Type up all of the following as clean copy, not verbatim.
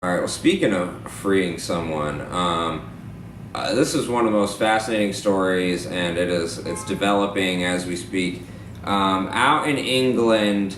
All right. Well, speaking of freeing someone, this is one of the most fascinating stories, and it's developing as we speak. Out in England,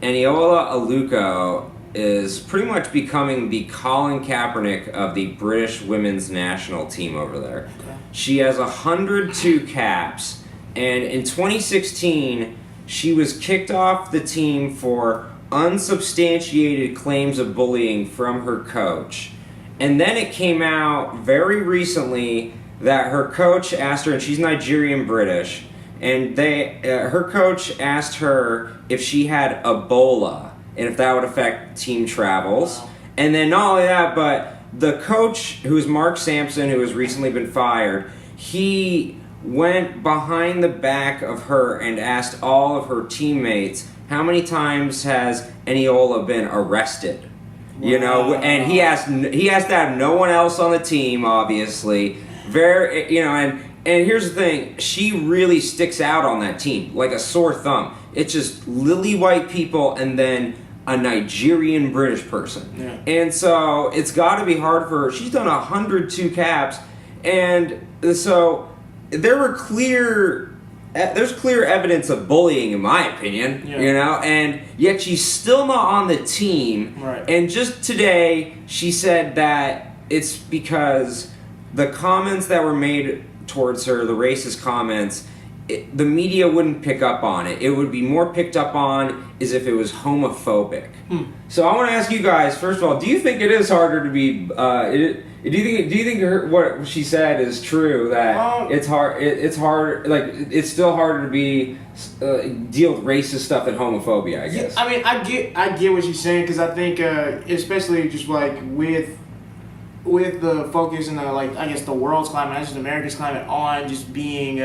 Eniola Aluko is pretty much becoming the Colin Kaepernick of the British women's national team over there. Okay. She has 102 caps, and in 2016, she was kicked off the team for unsubstantiated claims of bullying from her coach. And then it came out very recently that her coach asked her, and she's Nigerian British, and her coach asked her if she had Ebola and if that would affect team travels. Wow. And then not only that, but the coach, who is Mark Sampson, who has recently been fired, he went behind the back of her and asked all of her teammates, how many times has Eniola been arrested? Wow. You know, and he has to have no one else on the team, obviously. And here's the thing, she really sticks out on that team like a sore thumb. It's just lily white people and then a Nigerian British person. Yeah. And so it's got to be hard for her. She's done 102 caps, and so there's clear evidence of bullying, in my opinion, you know, and yet she's still not on the team. Right. And just today, she said that it's because the comments that were made towards her, the racist comments, the media wouldn't pick up on it. It would be more picked up on as if it was homophobic. So I want to ask you guys, first of all, do you think it is harder to be... Do you think what she said is true, that it's hard? It's hard. Like, it's still harder to be deal with racist stuff than homophobia, I guess. Yeah, I mean, I get what she's saying, because I think especially just like with the focus and the world's climate, not just America's climate, on just being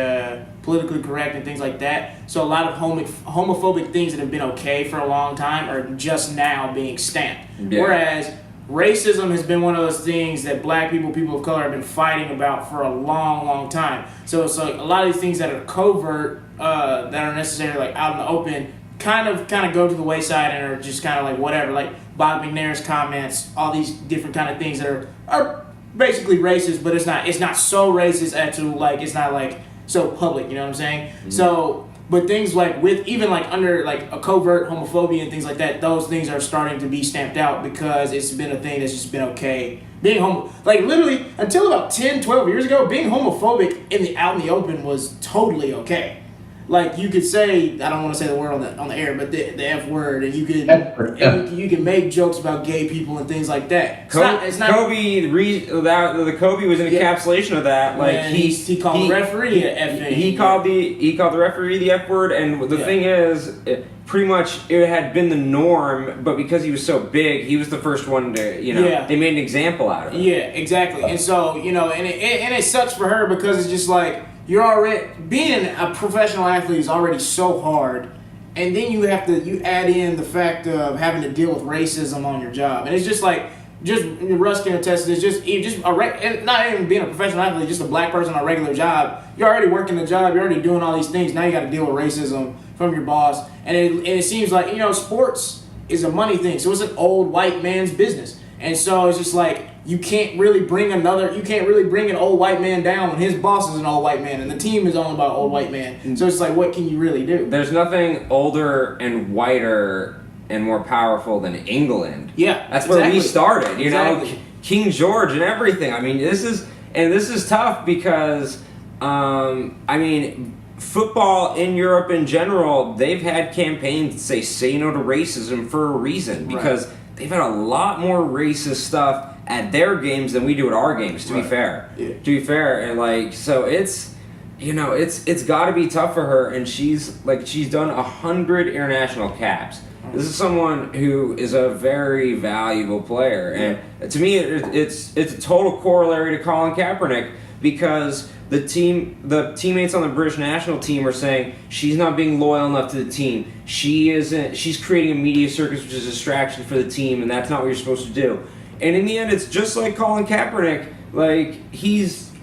politically correct and things like that. So a lot of homophobic things that have been okay for a long time are just now being stamped. Yeah. Whereas racism has been one of those things that black people of color have been fighting about for a long, long time. So it's like a lot of these things that are covert, that are necessarily like out in the open, kind of go to the wayside and are just kind of like whatever. Like Bob McNair's comments, all these different kind of things that are basically racist, but it's not so racist as to like, it's not like so public, you know what I'm saying? Mm-hmm. So, but things like with even like under like a covert homophobia and things like that, those things are starting to be stamped out because it's been a thing that's just been okay. Being like literally until about 10, 12 years ago, being homophobic out in the open was totally okay. Like you could say, I don't want to say the word on the air, but the F word, and you can make jokes about gay people and things like that. It's not Kobe. The Kobe was an encapsulation of that. Like he called the referee the F. He called the referee the F word, and the thing is, pretty much it had been the norm, but because he was so big, he was the first one to they made an example out of it. Yeah, exactly. And so and it sucks for her because it's just like. You're already being a professional athlete is already so hard, and then you add in the fact of having to deal with racism on your job, and it's just like Russ can attest to this. Not even being a professional athlete, just a black person on a regular job. You're already working the job. You're already doing all these things. Now you got to deal with racism from your boss, and it seems like sports is a money thing, so it's an old white man's business, and so it's just like. You can't really bring an old white man down when his boss is an old white man and the team is owned by an old white man. So it's like, what can you really do? There's nothing older and whiter and more powerful than England. Yeah, that's where we started. You know, King George and everything. I mean, this is tough because, football in Europe in general, they've had campaigns that say no to racism for a reason because they've had a lot more racist stuff at their games than we do at our games, to be fair. Yeah. To be fair. And like, so it's got to be tough for her, and she's done 100 international caps. This is someone who is a very valuable player, and to me it's a total corollary to Colin Kaepernick, because the teammates on the British national team are saying she's not being loyal enough to the team. She's creating a media circus which is a distraction for the team, and that's not what you're supposed to do. And in the end, it's just like Colin Kaepernick. Like, he's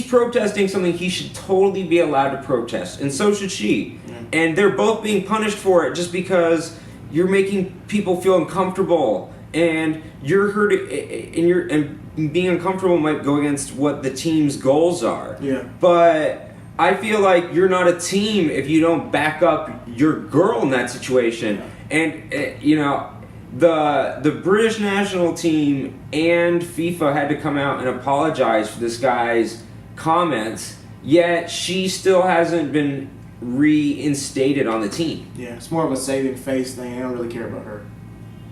protesting something he should totally be allowed to protest, and so should she. Yeah. And they're both being punished for it just because you're making people feel uncomfortable and you're hurting, and being uncomfortable might go against what the team's goals are. Yeah. But I feel like you're not a team if you don't back up your girl in that situation. Yeah. And the British national team and FIFA had to come out and apologize for this guy's comments, yet she still hasn't been reinstated on the team. Yeah, it's more of a saving face thing. I don't really care about her.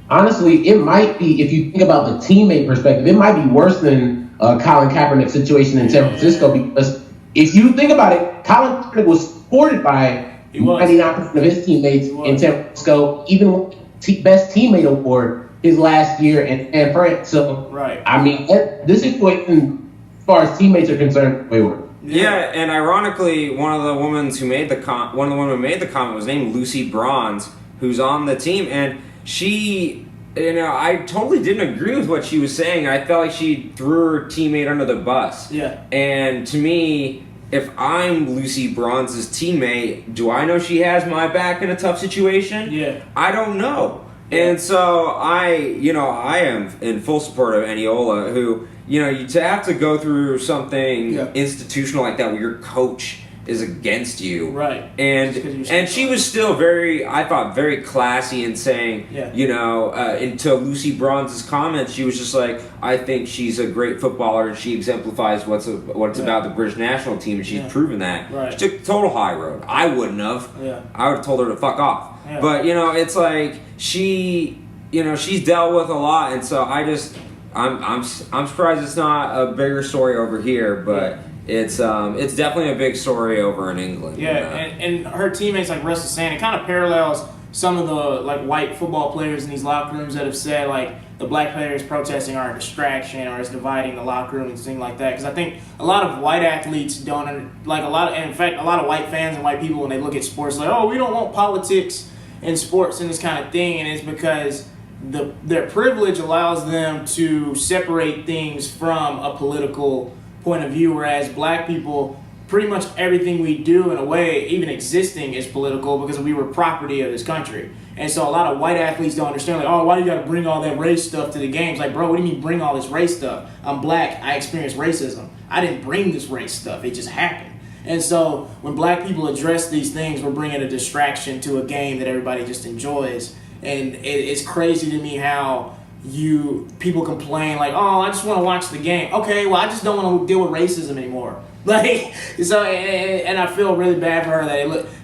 Honestly, it might be, if you think about the teammate perspective, it might be worse than Colin Kaepernick's situation in San Francisco, because if you think about it, Colin Kaepernick was supported by 99% of his teammates in San Francisco, even best teammate award his last year in France. So, right. I mean, this situation, as far as teammates are concerned, wayward. Yeah, and ironically, one of the women who made the comment was named Lucy Bronze, who's on the team, and she, I totally didn't agree with what she was saying. I felt like she threw her teammate under the bus. Yeah. And to me, if I'm Lucy Bronze's teammate, do I know she has my back in a tough situation? Yeah. I don't know. And so I am in full support of Eniola, who, to have to go through something institutional like that where your coach is against you. Right. And she was still I thought, very classy in saying, into Lucy Bronze's comments, she was just like, I think she's a great footballer and she exemplifies what it's about the British national team, and she's proven that. Right. She took the total high road. I wouldn't have. Yeah. I would have told her to fuck off. Yeah. But, it's like she's dealt with a lot, and so I'm surprised it's not a bigger story over here, but it's definitely a big story over in England. Yeah, and her teammates, like Russ is saying, it kind of parallels some of the white football players in these locker rooms that have said the black players protesting are a distraction or is dividing the locker room and things like that. Because I think a lot of white athletes don't in fact a lot of white fans and white people, when they look at sports, we don't want politics in sports and this kind of thing, and it's because their privilege allows them to separate things from a political point of view, whereas black people, pretty much everything we do, in a way, even existing, is political because we were property of this country. And so a lot of white athletes don't understand, why do you got to bring all that race stuff to the games? Bro, what do you mean bring all this race stuff? I'm black. I experienced racism. I didn't bring this race stuff. It just happened. And so when black people address these things, we're bringing a distraction to a game that everybody just enjoys. And it's crazy to me how people complain I just want to watch the game. Okay, well, I just don't want to deal with racism anymore. And I feel really bad for her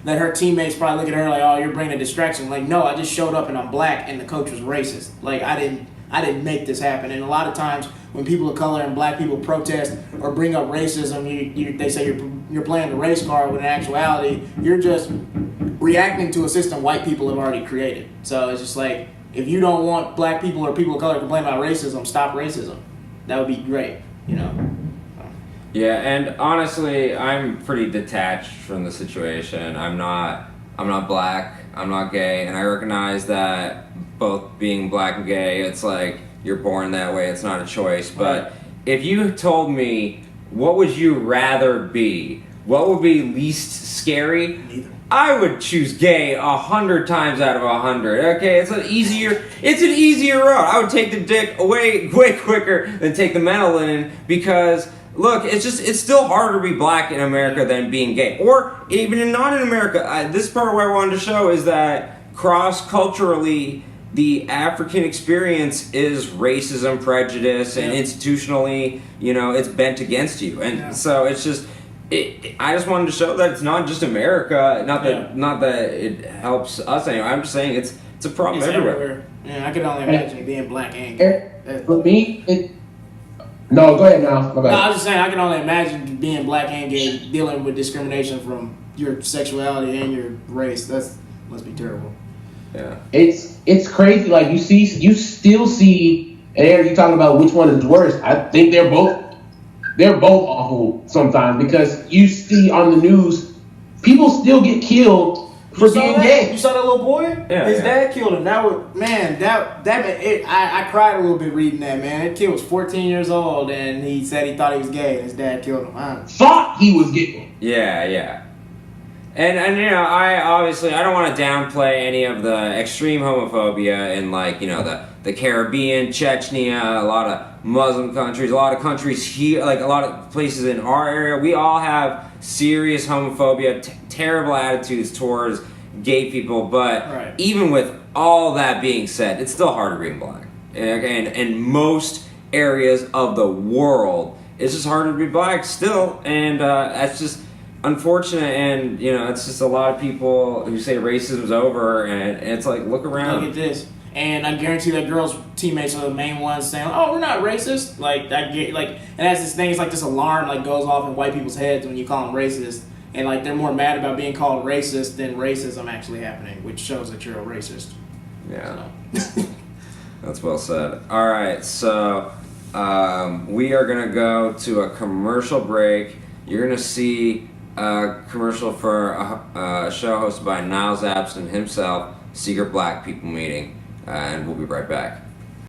that her teammates probably look at her you're bringing a distraction. No, I just showed up and I'm black and the coach was racist. I didn't make this happen. And a lot of times when people of color and black people protest or bring up racism, they say you're playing the race card, when in actuality you're just reacting to a system white people have already created. So it's just if you don't want black people or people of color to complain about racism, stop racism. That would be great, Yeah, and honestly, I'm pretty detached from the situation. I'm not black, I'm not gay, and I recognize that both being black and gay, it's you're born that way, it's not a choice. But if you told me, what would you rather be? What would be least scary? Neither. I would choose gay 100 times out of 100. Okay, it's an easier road. I would take the dick away way quicker than take the mental linen, because look, it's still harder to be black in America than being gay, or even not in America. This part where I wanted to show is that cross-culturally, the African experience is racism, prejudice, and institutionally, it's bent against you, and so it's just. I just wanted to show that it's not just America. Not that it helps us anyway. I'm just saying it's a problem everywhere. Yeah, I can only imagine being black and gay. For me, no, go ahead now. No, I was just saying I can only imagine being black and gay, dealing with discrimination from your sexuality and your race. Must be terrible. Yeah, it's crazy. You still see, and Aaron, you talking about which one is worse. I think they're both awful sometimes, because you see on the news people still get killed for being gay. You saw that little boy? Yeah, his dad killed him. I cried a little bit reading that, man. That kid was 14 years old and he said he thought he was gay and his dad killed him. Thought he was gay. Yeah. And you know, I don't want to downplay any of the extreme homophobia in, like, you know, the Caribbean, Chechnya, a lot of Muslim countries, a lot of countries here, like a lot of places in our area. We all have serious homophobia, terrible attitudes towards gay people. But even with all that being said, it's still harder being black. And in most areas of the world, it's just harder to be black still, and that's just unfortunate. And you know, it's just a lot of people who say racism's over, and it's like, look around. Look at this, and I guarantee that girls' teammates are the main ones saying, "Oh, we're not racist." Like that, and that's this thing. It's like this alarm like goes off in white people's heads when you call them racist, and like they're more mad about being called racist than racism actually happening, which shows that you're a racist. Yeah, so. That's well said. All right, so we are gonna go to a commercial break. You're gonna see a commercial for a show hosted by Niles Abston himself, Secret Black People Meeting, and we'll be right back.